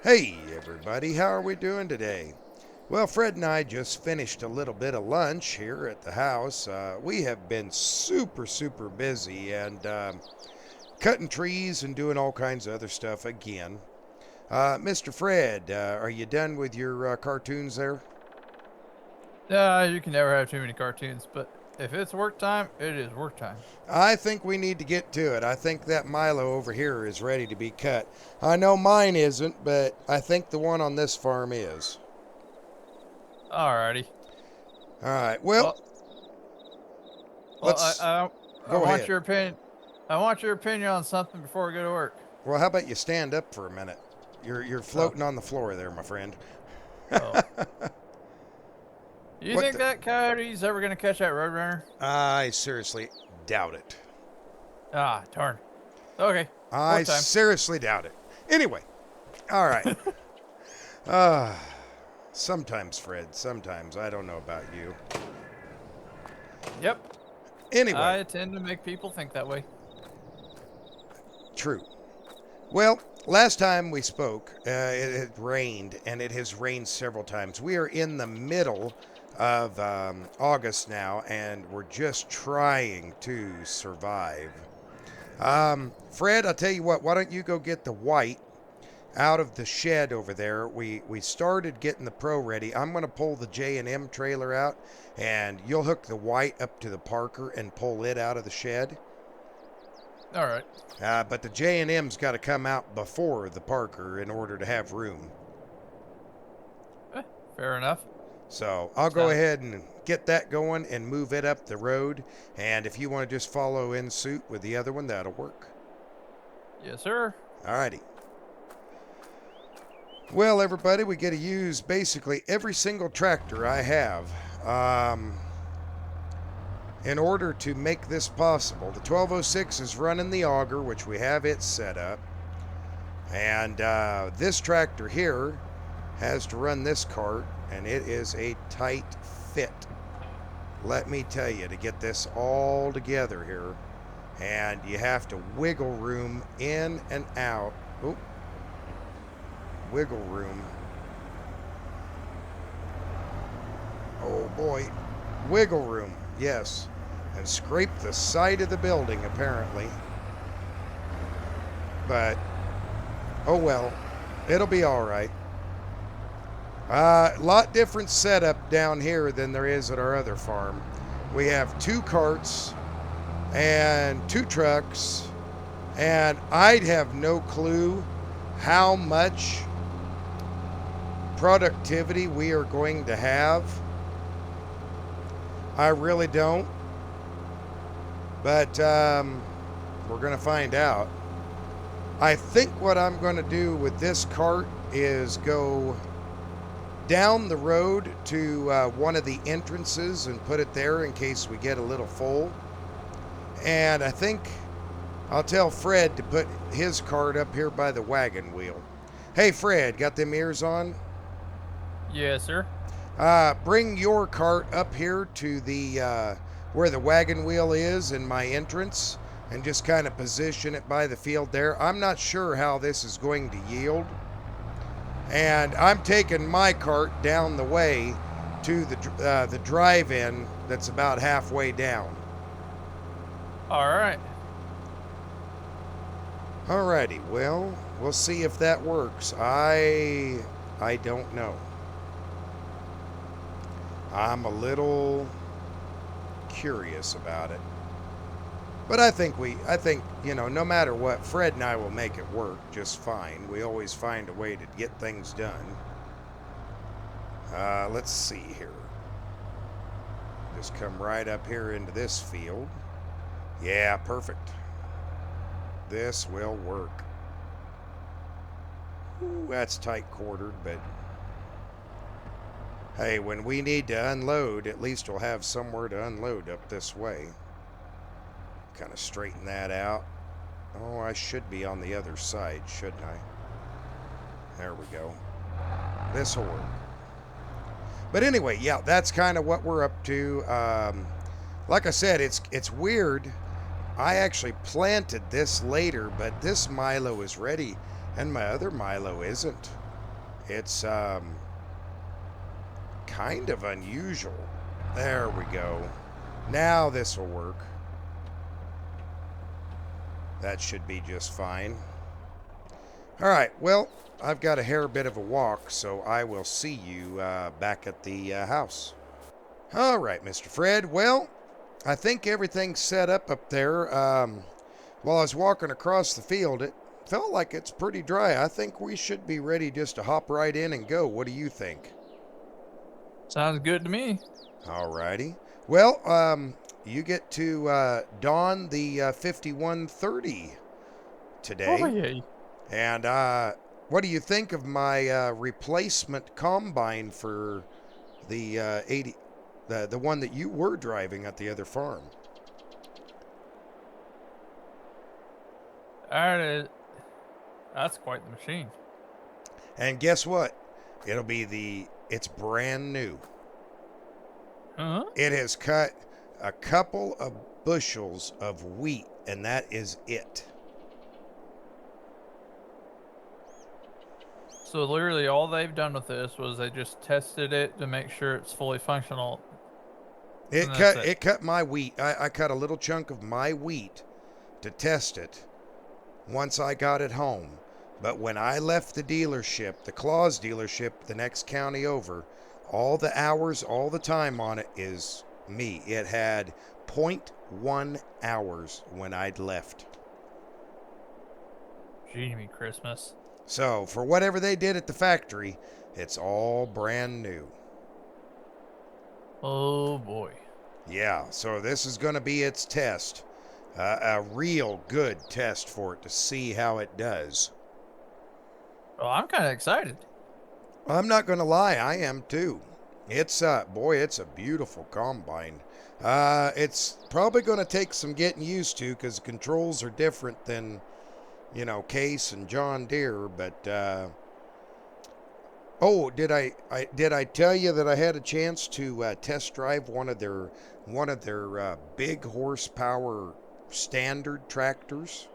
Hey everybody, how are we doing today? Well, Fred and I just finished a little bit of lunch here at the house. We have been super busy and cutting trees and doing all kinds of other stuff again. Mr. Fred, are you done with your cartoons there? You can never have too many cartoons, but if it's work time, it is work time. I think we need to get to it. I think that Milo over here is ready to be cut. I know mine isn't, but I think the one on this farm is. Alrighty. All right, well, Well, well, let's I go want ahead. your opinion. I want your opinion on something before we go to work. Well, how about you stand up for a minute? You're Oh, floating on the floor there, my friend. oh. You What think the? that coyote's ever gonna catch that roadrunner? I seriously doubt it. Ah, darn. Okay, I work time. seriously doubt it. Anyway, all right. Uh, sometimes, Fred, sometimes. I don't know about you. Yep. Anyway, I tend to make people think that way. true. Well, last time we spoke, it had rained, and it has rained several times. We are in the middle of August now, and we're just trying to survive. Fred, I'll tell you what, why don't you go get the white out of the shed over there? We started getting the Pro ready. I'm going to pull the J&M trailer out, and you'll hook the white up to the Parker and pull it out of the shed. All right. But the J&M's got to come out before the Parker in order to have room. Eh, fair enough. So I'll go Sound. ahead and get that going and move it up the road. And if you want to just follow in suit with the other one, that'll work. Yes, sir. Alrighty. Well, everybody, we get to use basically every single tractor I have in order to make this possible. The 1206 is running the auger, which we have it set up. And this tractor here has to run this cart, and it is a tight fit. Let me tell you, to get this all together here, and you have to wiggle room in and out. Oop. Wiggle room. Oh boy. Wiggle room, yes. And scrape the side of the building, apparently. But, oh well. It'll be alright. Lot different setup down here than there is at our other farm. We have 2 carts and 2 trucks, and I'd have no clue how much productivity we are going to have. I really don't. But we're going to find out. I think what I'm going to do with this cart is go down the road to one of the entrances and put it there in case we get a little full. And I think I'll tell Fred to put his cart up here by the wagon wheel. Hey, Fred, got them ears on? Yes, sir. Bring your cart up here to the where the wagon wheel is in my entrance and just kind of position it by the field there. I'm not sure how this is going to yield. And I'm taking my cart down the way to the drive-in that's about halfway down. All right. Alrighty, well, we'll see if that works. I don't know. I'm a little curious about it. But I think, no matter what, Fred and I will make it work just fine. We always find a way to get things done. Let's see here. Just come right up here into this field. Yeah, perfect. This will work. Ooh, that's tight quartered, but hey, when we need to unload, at least we'll have somewhere to unload up this way. Kind of straighten that out. Oh, I should be on the other side, shouldn't I? There we go. This will work. But anyway, yeah, that's kind of what we're up to. Like I said, it's weird. I actually planted this later, but this Milo is ready, and my other Milo isn't. It's kind of unusual. There we go. Now this will work. That should be just fine. All right, well, I've got a hair bit of a walk, so I will see you back at the house. All right, Mr. Fred. Well, I think everything's set up there. While I was walking across the field, it felt like it's pretty dry. I think we should be ready just to hop right in and go. What do you think? Sounds good to me. All righty. Well, you get to don the 5130 Oh today. yeah. And what do you think of my replacement combine for the 80, the one that you were driving at the other farm? That is, that's quite the machine. And guess what? It's brand new. Huh? It has cut a couple of bushels of wheat, and that is it. So literally all they've done with this was they just tested it to make sure it's fully functional, and that's it. It cut my wheat. I cut a little chunk of my wheat to test it once I got it home. But when I left the dealership, the Claus dealership, the next county over, all the hours, all the time on it is me. It had .1 hours when I'd left. Genie Christmas. So, for whatever they did at the factory, it's all brand new. Oh boy. Yeah, so this is going to be its test. A real good test for it to see how it does. Well, I'm kind of excited. I'm not going to lie, I am too. It's it's a beautiful combine. It's probably going to take some getting used to because the controls are different than, Case and John Deere. But oh, did I tell you that I had a chance to test drive one of their big horsepower standard tractors?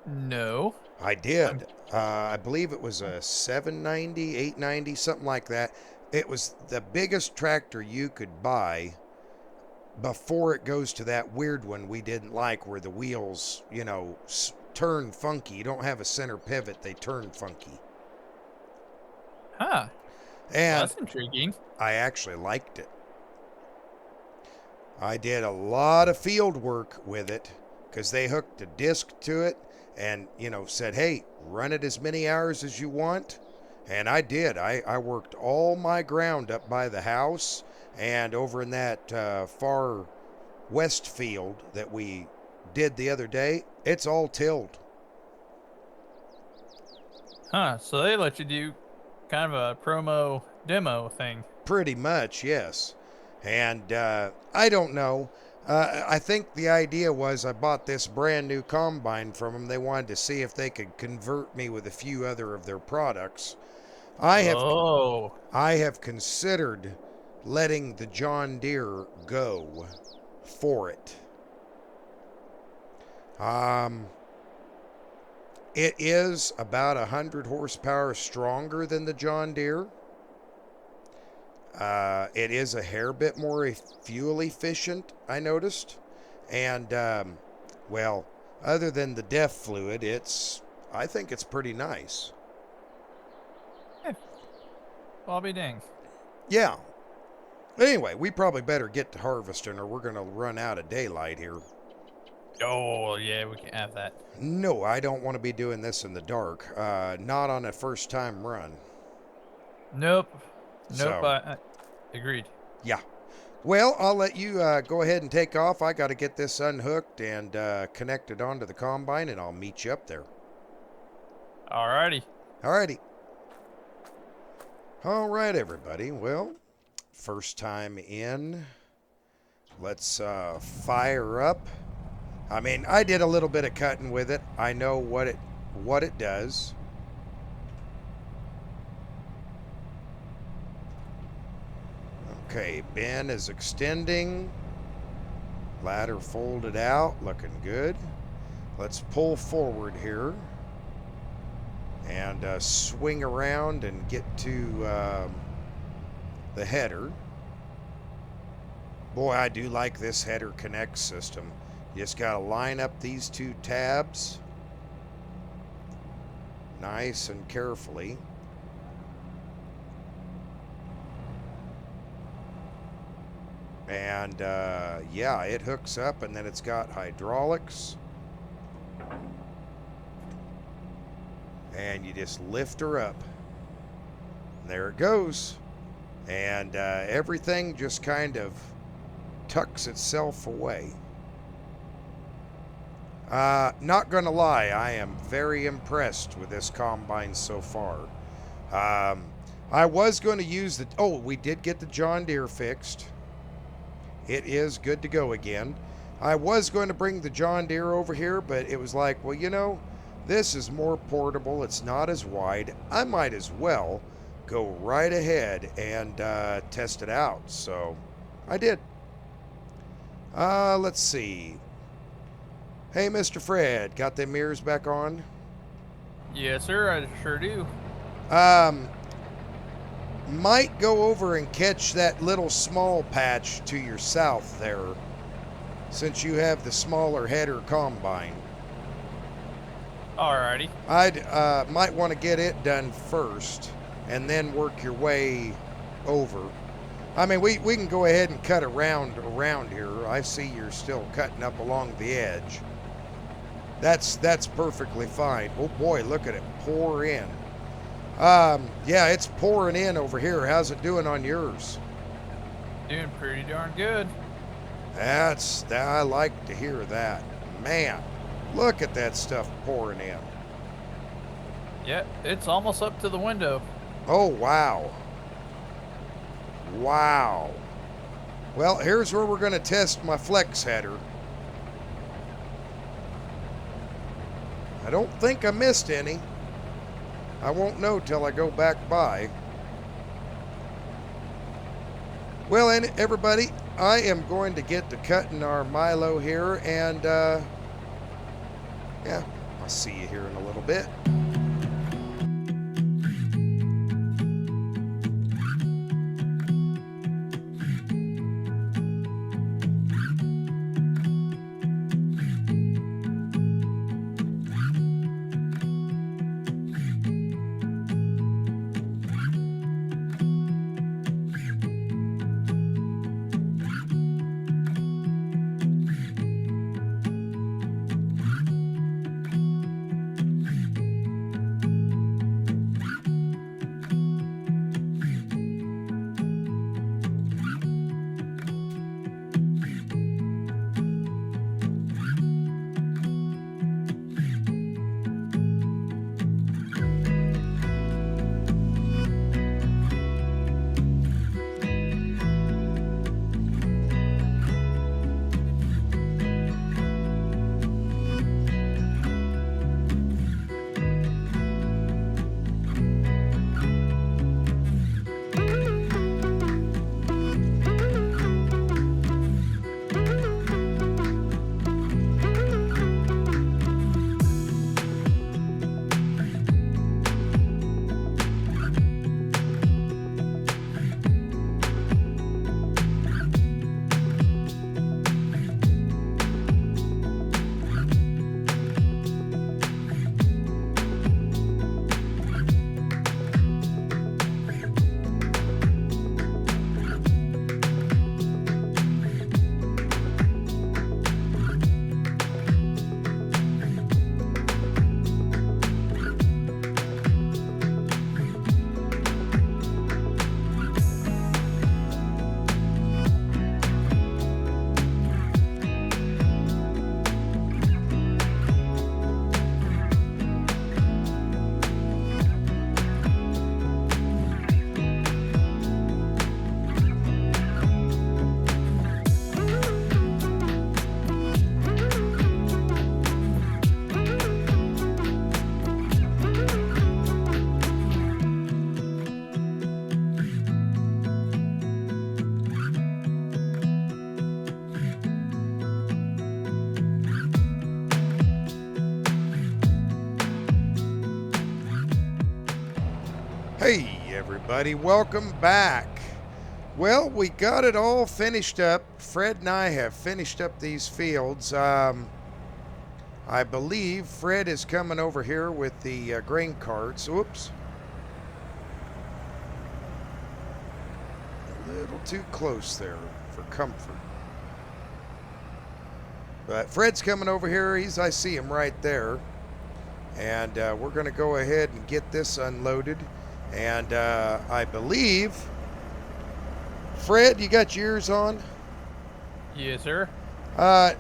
No. I I'm did. I believe it was a 790, 890, something like that. It was the biggest tractor you could buy before it goes to that weird one we didn't like where the wheels, turn funky. You don't have a center pivot, they turn funky. Huh. Well, And that's intriguing. I actually liked it. I did a lot of field work with it because they hooked a disc to it and, said, hey, run it as many hours as you want. And I did. I worked all my ground up by the house and over in that far west field that we did the other day. It's all tilled. Huh. So they let you do kind of a promo demo thing. Pretty much, yes. And I don't know. I think the idea was I bought this brand new combine from them. They wanted to see if they could convert me with a few other of their products. I have Oh. I have considered letting the John Deere go for it. Um, it is about 100 horsepower stronger than the John Deere. It is a hair bit more fuel efficient, I noticed. And, well, other than the DEF fluid, I think it's pretty nice. Yeah. Well, I'll be dang. Yeah. Anyway, we probably better get to harvesting or we're going to run out of daylight here. Oh, yeah, we can have that. No, I don't want to be doing this in the dark. Not on a first time run. Nope. Nope. So, Agreed. yeah. Well, I'll let you go ahead and take off. I got to get this unhooked and connected onto the combine, and I'll meet you up there. Alrighty. Alrighty. All right, everybody. Well, first time in. Let's fire up. I mean, I did a little bit of cutting with it. I know what it does. Okay, bin is extending. Ladder folded out, looking good. Let's pull forward here. and swing around and get to the header. Boy, I do like this header connect system. You just got to line up these two tabs nice and carefully. And yeah, it hooks up, and then it's got hydraulics. And you just lift her up. There it goes. And everything just kind of tucks itself away. Not gonna lie, I am very impressed with this combine so far. I was going to use the... Oh, we did get the John Deere fixed. It is good to go again. I was going to bring the John Deere over here, but it was like, well, you know, this is more portable. It's not as wide. I might as well go right ahead and test it out. So I did. Let's see. Hey, Mr. Fred, got them mirrors back on? Yes, sir, I sure do. Might go over and catch that little small patch to your south there, since you have the smaller header combine. Alrighty. I'd might want to get it done first, and then work your way over. I mean, we can go ahead and cut around here. I see you're still cutting up along the edge. That's perfectly fine. Oh boy, look at it pour in. Yeah, it's pouring in over here. How's it doing on yours? Doing pretty darn good. I like to hear that. Man, look at that stuff pouring in. Yep, it's almost up to the window. Oh, wow. Wow. Well, here's where we're going to test my flex header. I don't think I missed any. I won't know till I go back by. Well, and everybody, I am going to get to cutting our Milo here, and yeah, I'll see you here in a little bit. Hey, everybody, welcome back. Well, we got it all finished up. Fred and I have finished up these fields. I believe Fred is coming over here with the grain carts. Oops. A little too close there for comfort. But Fred's coming over here. I see him right there. And we're going to go ahead and get this unloaded. And I believe, Fred, you got your ears on? Yes, sir. Uh,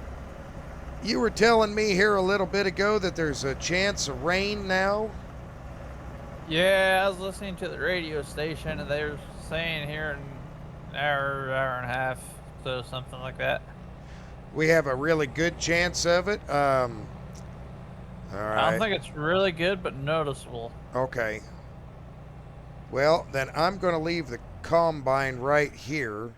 you were telling me here a little bit ago that there's a chance of rain now. Yeah, I was listening to the radio station and they were saying here in an hour and a half, so something like that. We have a really good chance of it. All I don't right. think it's really good, but noticeable. Okay. Well, then I'm going to leave the combine right here.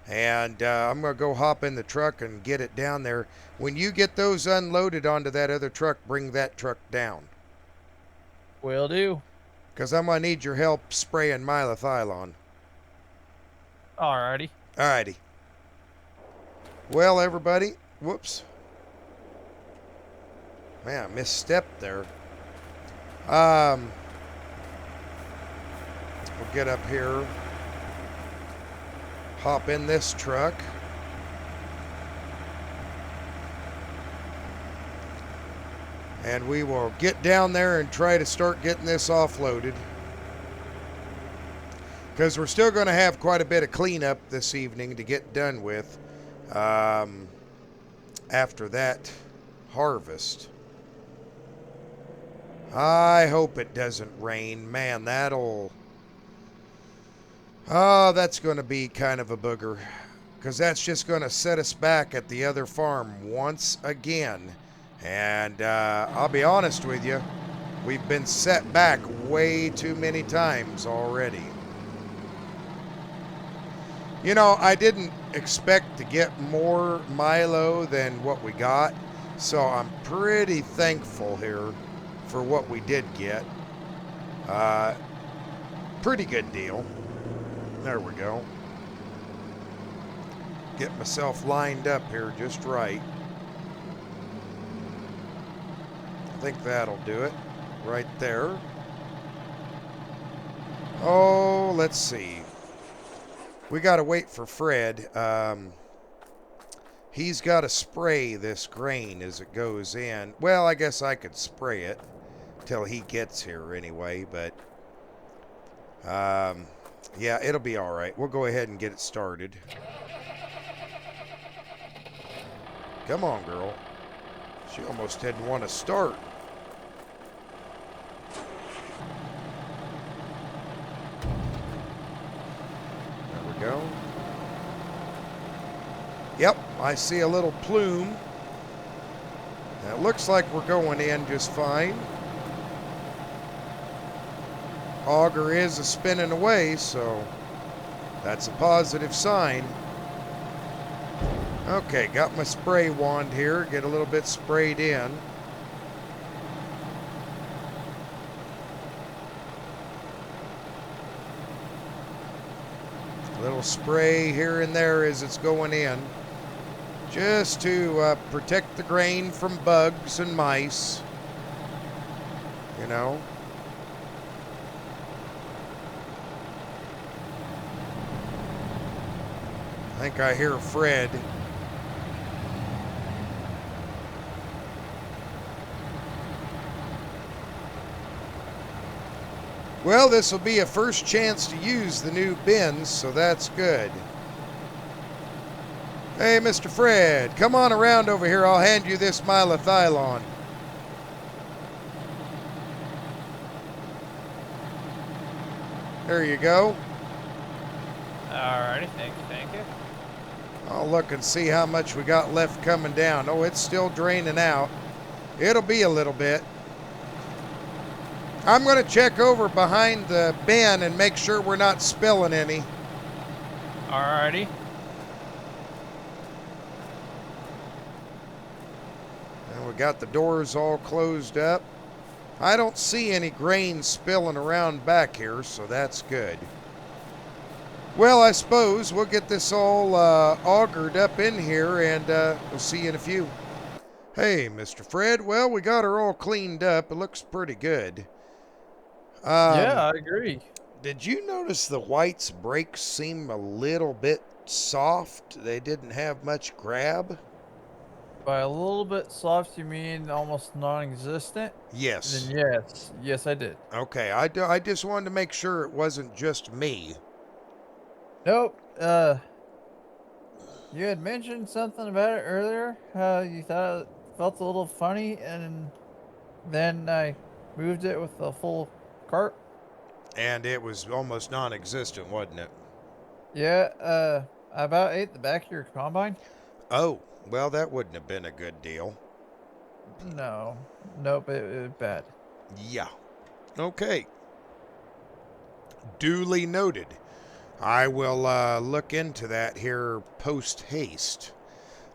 And I'm going to go hop in the truck and get it down there. When you get those unloaded onto that other truck, bring that truck down. Will do. Because I'm going to need your help spraying milethylon. Alrighty. Alrighty. Well, everybody. Whoops. Man, I misstepped there. We'll get up here. Hop in this truck. And we will get down there and try to start getting this offloaded. Because we're still going to have quite a bit of cleanup this evening to get done with after that harvest. I hope it doesn't rain. Man, that'll... Oh, that's going to be kind of a booger. Because that's just going to set us back at the other farm once again. And I'll be honest with you, we've been set back way too many times already. You know, I didn't expect to get more Milo than what we got. So I'm pretty thankful here for what we did get. Pretty good deal. There we go. Get myself lined up here just right. I think that'll do it. Right there. Oh, let's see. We got to wait for Fred. He's got to spray this grain as it goes in. Well, I guess I could spray it till he gets here anyway, but yeah, it'll be all right. We'll go ahead and get it started. Come on, girl. She almost didn't want to start. There we go. Yep, I see a little plume. Now, it looks like we're going in just fine. Auger is spinning away, so that's a positive sign. Okay, got my spray wand here. Get a little bit sprayed in. A little spray here and there as it's going in. Just to protect the grain from bugs and mice. You know. I think I hear Fred. Well, this will be a first chance to use the new bins, so that's good. Hey, Mr. Fred, come on around over here. I'll hand you this milethylon. There you go. Alrighty, thank you. I'll look and see how much we got left coming down. Oh, it's still draining out. It'll be a little bit. I'm going to check over behind the bin and make sure we're not spilling any. Alrighty. And we got the doors all closed up. I don't see any grain spilling around back here, so that's good. Well, I suppose we'll get this all augured up in here, and we'll see you in a few. Hey, Mr. Fred. Well, we got her all cleaned up. It looks pretty good. Um, Yeah, I agree. did you notice the white's brakes seem a little bit soft? They didn't have much grab? By a little bit soft, you mean almost non-existent? Then Yes. yes, I did. Okay, I just wanted to make sure it wasn't just me. Nope. You had mentioned something about it earlier. How you thought it felt a little funny, and then I moved it with a full cart. And it was almost non existent, wasn't it? Yeah. I about ate the back of your combine. Oh, well, that wouldn't have been a good deal. No. Nope. It was bad. Yeah. Okay. Duly noted. I will look into that here post haste.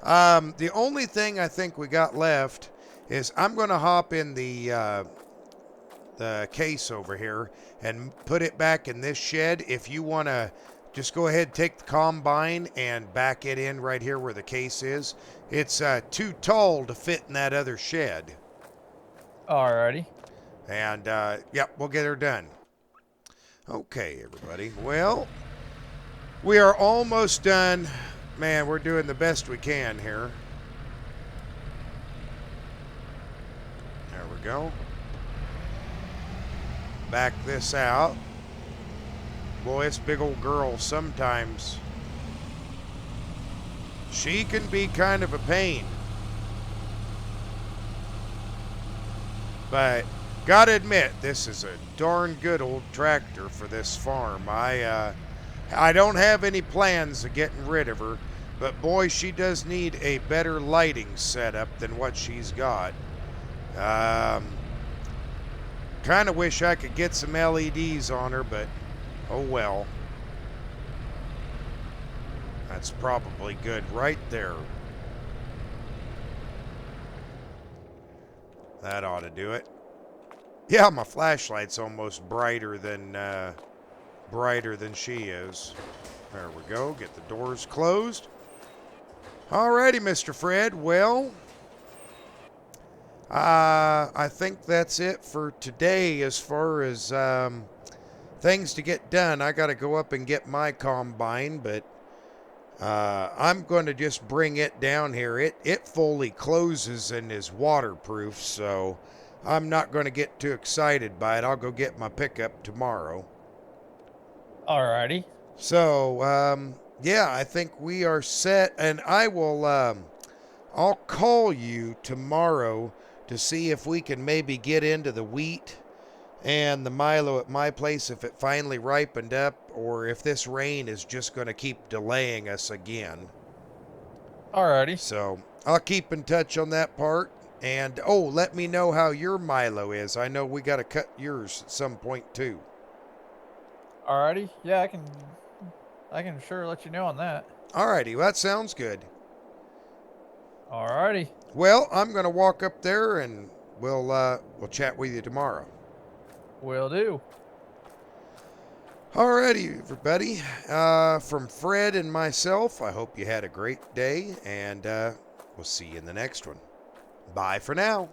The only thing I think we got left is I'm going to hop in the case over here and put it back in this shed. If you want to just go ahead, take the combine and back it in right here where the case is. It's too tall to fit in that other shed. Alrighty. And, yep, we'll get her done. Okay, everybody. Well, we are almost done. Man, we're doing the best we can here. There we go. Back this out. Boy, this big old girl sometimes, she can be kind of a pain. But gotta admit, this is a darn good old tractor for this farm. I don't have any plans of getting rid of her, but boy, she does need a better lighting setup than what she's got. Kind of wish I could get some LEDs on her, but oh well. That's probably good right there. That ought to do it. Yeah, my flashlight's almost brighter than she is. There we go. Get the doors closed. Alrighty, Mr. Fred. Well, I think that's it for today as far as things to get done. I got to go up and get my combine, but I'm going to just bring it down here. It fully closes and is waterproof, so I'm not going to get too excited by it. I'll go get my pickup tomorrow. Alrighty. So, yeah, I think we are set, and I'll call you tomorrow to see if we can maybe get into the wheat and the Milo at my place if it finally ripened up, or if this rain is just going to keep delaying us again. Alrighty. So I'll keep in touch on that part. And, oh, let me know how your Milo is. I know we got to cut yours at some point, too. Alrighty. Yeah, I can sure let you know on that. Alrighty, well, that sounds good. Alrighty. Well, I'm going to walk up there and we'll chat with you tomorrow. Will do. Alrighty, everybody. From Fred and myself, I hope you had a great day, and we'll see you in the next one. Bye for now.